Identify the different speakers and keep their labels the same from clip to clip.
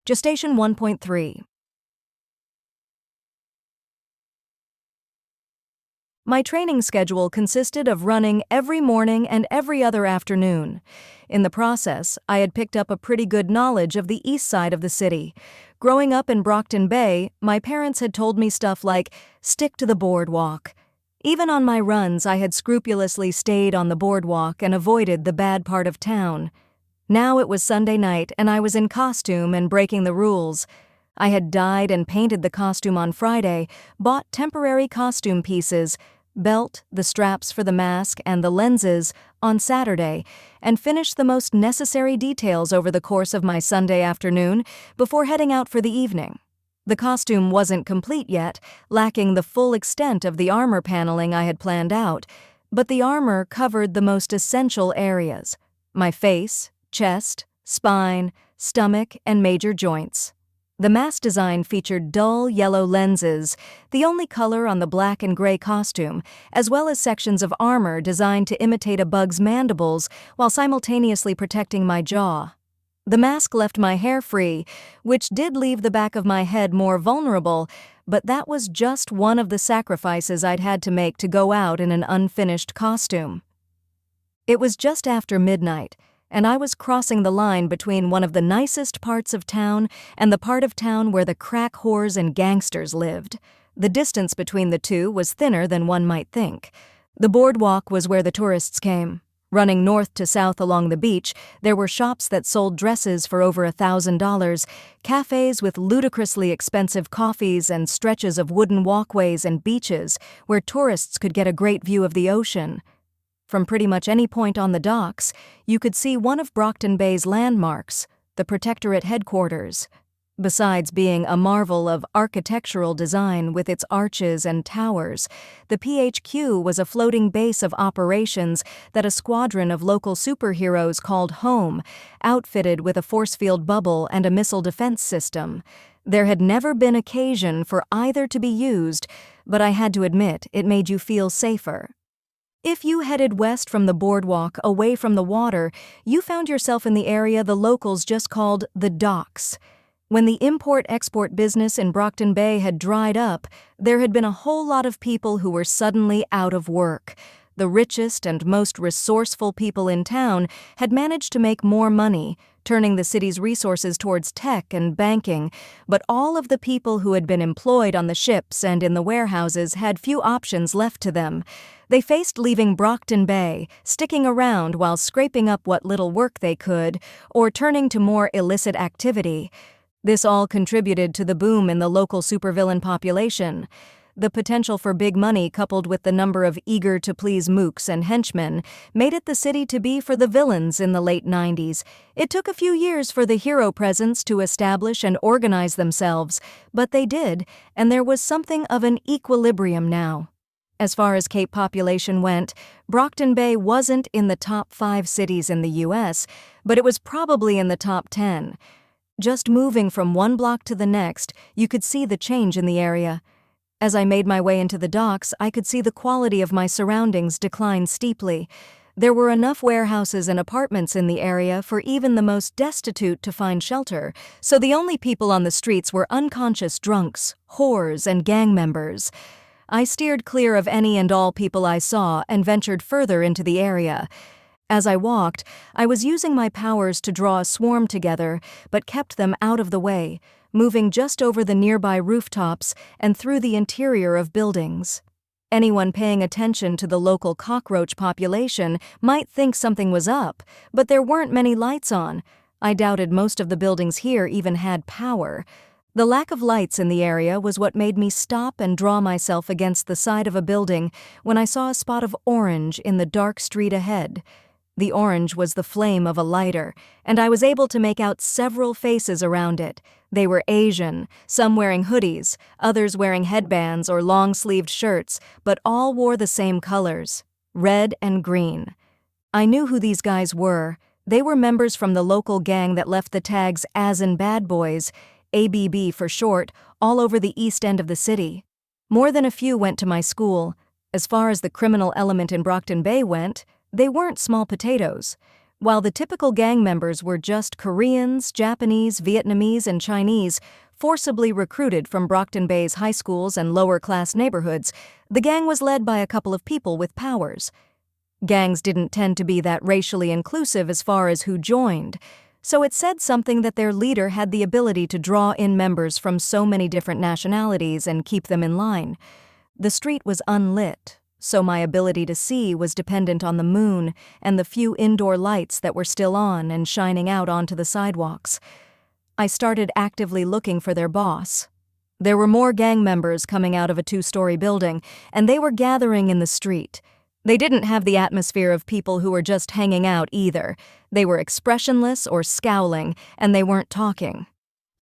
Speaker 1: Gestation 1.3. My training schedule consisted of running every morning and every other afternoon. In the process, I had picked up a pretty good knowledge of the east side of the city. Growing up in Brockton Bay, my parents had told me stuff like, stick to the boardwalk. Even on my runs, I had scrupulously stayed on the boardwalk and avoided the bad part of town. Now it was Sunday night, and I was in costume and breaking the rules. I had dyed and painted the costume on Friday, bought temporary costume pieces, belt, the straps for the mask, and the lenses on Saturday, and finished the most necessary details over the course of my Sunday afternoon before heading out for the evening. The costume wasn't complete yet, lacking the full extent of the armor paneling I had planned out, but the armor covered the most essential areas: my face, chest, spine, stomach, and major joints. The mask design featured dull yellow lenses, the only color on the black and gray costume, as well as sections of armor designed to imitate a bug's mandibles while simultaneously protecting my jaw. The mask left my hair free, which did leave the back of my head more vulnerable, but that was just one of the sacrifices I'd had to make to go out in an unfinished costume. It was just after midnight, and I was crossing the line between one of the nicest parts of town and the part of town where the crack whores and gangsters lived. The distance between the two was thinner than one might think. The boardwalk was where the tourists came. Running north to south along the beach, there were shops that sold dresses for over $1,000, cafes with ludicrously expensive coffees, and stretches of wooden walkways and beaches where tourists could get a great view of the ocean. From pretty much any point on the docks, you could see one of Brockton Bay's landmarks, the Protectorate headquarters. Besides being a marvel of architectural design with its arches and towers, the PHQ was a floating base of operations that a squadron of local superheroes called home, outfitted with a force field bubble and a missile defense system. There had never been occasion for either to be used, but I had to admit it made you feel safer. If you headed west from the boardwalk away from the water, you found yourself in the area the locals just called the docks. When the import-export business in Brockton Bay had dried up, there had been a whole lot of people who were suddenly out of work. The richest and most resourceful people in town had managed to make more money, turning the city's resources towards tech and banking, but all of the people who had been employed on the ships and in the warehouses had few options left to them. They faced leaving Brockton Bay, sticking around while scraping up what little work they could, or turning to more illicit activity. This all contributed to the boom in the local supervillain population. The potential for big money coupled with the number of eager-to-please mooks and henchmen made it the city to be for the villains in the late 90s. It took a few years for the hero presence to establish and organize themselves, but they did, and there was something of an equilibrium now. As far as Cape population went, Brockton Bay wasn't in the top 5 cities in the U.S., but it was probably in the top 10. Just moving from one block to the next, you could see the change in the area. As I made my way into the docks, I could see the quality of my surroundings decline steeply. There were enough warehouses and apartments in the area for even the most destitute to find shelter, so the only people on the streets were unconscious drunks, whores, and gang members. I steered clear of any and all people I saw and ventured further into the area. As I walked, I was using my powers to draw a swarm together, but kept them out of the way, moving just over the nearby rooftops and through the interior of buildings. Anyone paying attention to the local cockroach population might think something was up, but there weren't many lights on. I doubted most of the buildings here even had power. The lack of lights in the area was what made me stop and draw myself against the side of a building when I saw a spot of orange in the dark street ahead. The orange was the flame of a lighter, and I was able to make out several faces around it. They were Asian, some wearing hoodies, others wearing headbands or long-sleeved shirts, but all wore the same colors, red and green. I knew who these guys were. They were members from the local gang that left the tags as in Bad Boys, ABB for short, all over the east end of the city. More than a few went to my school. As far as the criminal element in Brockton Bay went, they weren't small potatoes. While the typical gang members were just Koreans, Japanese, Vietnamese, and Chinese, forcibly recruited from Brockton Bay's high schools and lower-class neighborhoods, the gang was led by a couple of people with powers. Gangs didn't tend to be that racially inclusive as far as who joined, so it said something that their leader had the ability to draw in members from so many different nationalities and keep them in line. The street was unlit, so my ability to see was dependent on the moon and the few indoor lights that were still on and shining out onto the sidewalks. I started actively looking for their boss. There were more gang members coming out of a 2-story building, and they were gathering in the street. They didn't have the atmosphere of people who were just hanging out either. They were expressionless or scowling, and they weren't talking.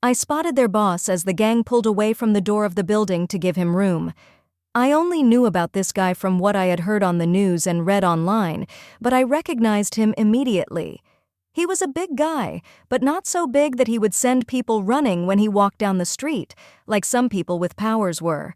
Speaker 1: I spotted their boss as the gang pulled away from the door of the building to give him room. I only knew about this guy from what I had heard on the news and read online, but I recognized him immediately. He was a big guy, but not so big that he would send people running when he walked down the street, like some people with powers were.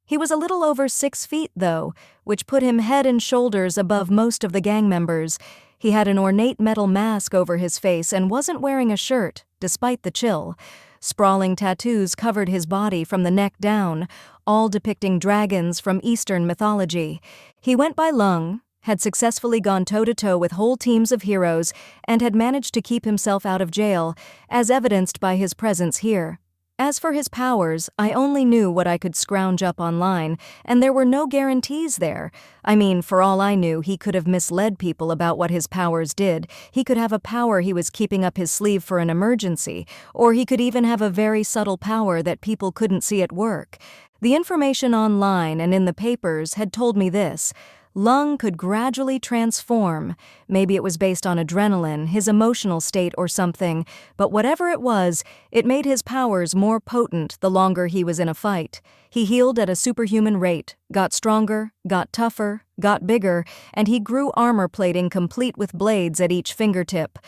Speaker 1: He was a little over 6 feet, though, which put him head and shoulders above most of the gang members. He had an ornate metal mask over his face and wasn't wearing a shirt, despite the chill. Sprawling tattoos covered his body from the neck down, all depicting dragons from Eastern mythology. He went by Lung, had successfully gone toe-to-toe with whole teams of heroes, and had managed to keep himself out of jail, as evidenced by his presence here. As for his powers, I only knew what I could scrounge up online, and there were no guarantees there. I mean, for all I knew, he could have misled people about what his powers did. He could have a power he was keeping up his sleeve for an emergency, or he could even have a very subtle power that people couldn't see at work. The information online and in the papers had told me this: Lung could gradually transform. Maybe it was based on adrenaline, his emotional state or something, but whatever it was, it made his powers more potent the longer he was in a fight. He healed at a superhuman rate, got stronger, got tougher, got bigger, and he grew armor plating complete with blades at each fingertip.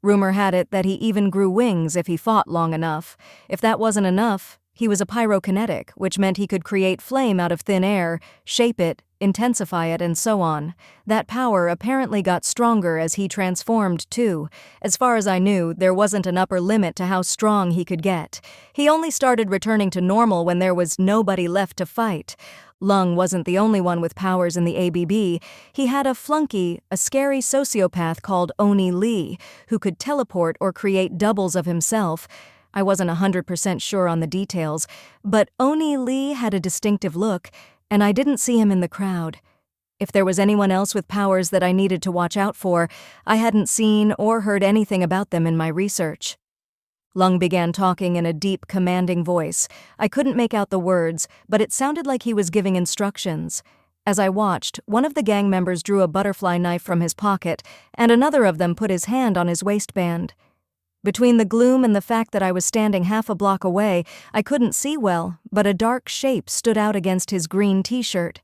Speaker 1: Rumor had it that he even grew wings if he fought long enough. If that wasn't enough, he was a pyrokinetic, which meant he could create flame out of thin air, shape it, intensify it, and so on. That power apparently got stronger as he transformed, too. As far as I knew, there wasn't an upper limit to how strong he could get. He only started returning to normal when there was nobody left to fight. Lung wasn't the only one with powers in the ABB. He had a flunky, a scary sociopath called Oni Lee, who could teleport or create doubles of himself. I wasn't 100% sure on the details, but Oni Lee had a distinctive look, and I didn't see him in the crowd. If there was anyone else with powers that I needed to watch out for, I hadn't seen or heard anything about them in my research. Lung began talking in a deep, commanding voice. I couldn't make out the words, but it sounded like he was giving instructions. As I watched, one of the gang members drew a butterfly knife from his pocket, and another of them put his hand on his waistband. Between the gloom and the fact that I was standing half a block away, I couldn't see well, but a dark shape stood out against his green t-shirt.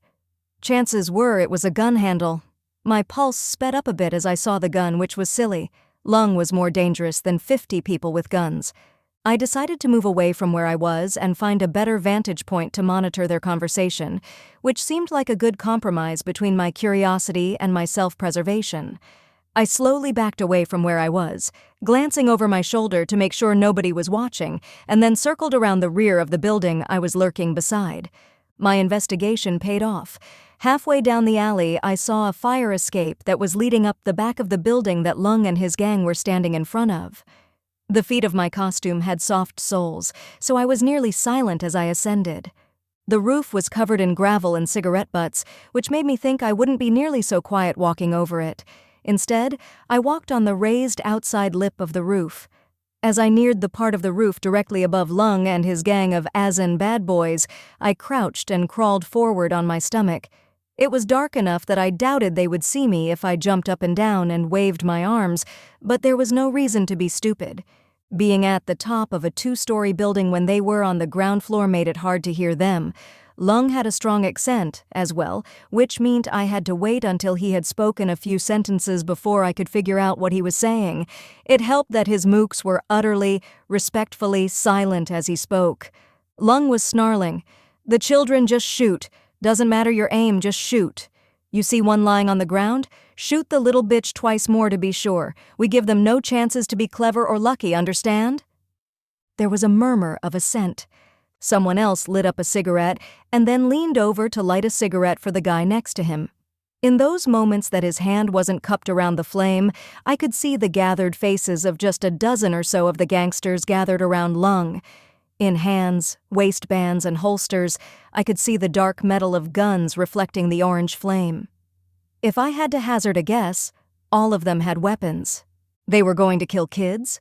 Speaker 1: Chances were it was a gun handle. My pulse sped up a bit as I saw the gun, which was silly. Lung was more dangerous than 50 people with guns. I decided to move away from where I was and find a better vantage point to monitor their conversation, which seemed like a good compromise between my curiosity and my self-preservation. I slowly backed away from where I was, glancing over my shoulder to make sure nobody was watching, and then circled around the rear of the building I was lurking beside. My investigation paid off. Halfway down the alley, I saw a fire escape that was leading up the back of the building that Lung and his gang were standing in front of. The feet of my costume had soft soles, so I was nearly silent as I ascended. The roof was covered in gravel and cigarette butts, which made me think I wouldn't be nearly so quiet walking over it. Instead, I walked on the raised outside lip of the roof. As I neared the part of the roof directly above Lung and his gang of Asin bad boys, I crouched and crawled forward on my stomach. It was dark enough that I doubted they would see me if I jumped up and down and waved my arms, but there was no reason to be stupid. Being at the top of a 2-story building when they were on the ground floor made it hard to hear them. Lung had a strong accent, as well, which meant I had to wait until he had spoken a few sentences before I could figure out what he was saying. It helped that his mooks were utterly, respectfully silent as he spoke. Lung was snarling. "The children just shoot. Doesn't matter your aim, just shoot." You see one lying on the ground? Shoot the little bitch twice more to be sure. We give them no chances to be clever or lucky, understand?" There was a murmur of assent. Someone else lit up a cigarette and then leaned over to light a cigarette for the guy next to him. In those moments that his hand wasn't cupped around the flame, I could see the gathered faces of just a dozen or so of the gangsters gathered around Lung. In hands, waistbands, and holsters, I could see the dark metal of guns reflecting the orange flame. If I had to hazard a guess, all of them had weapons. They were going to kill kids?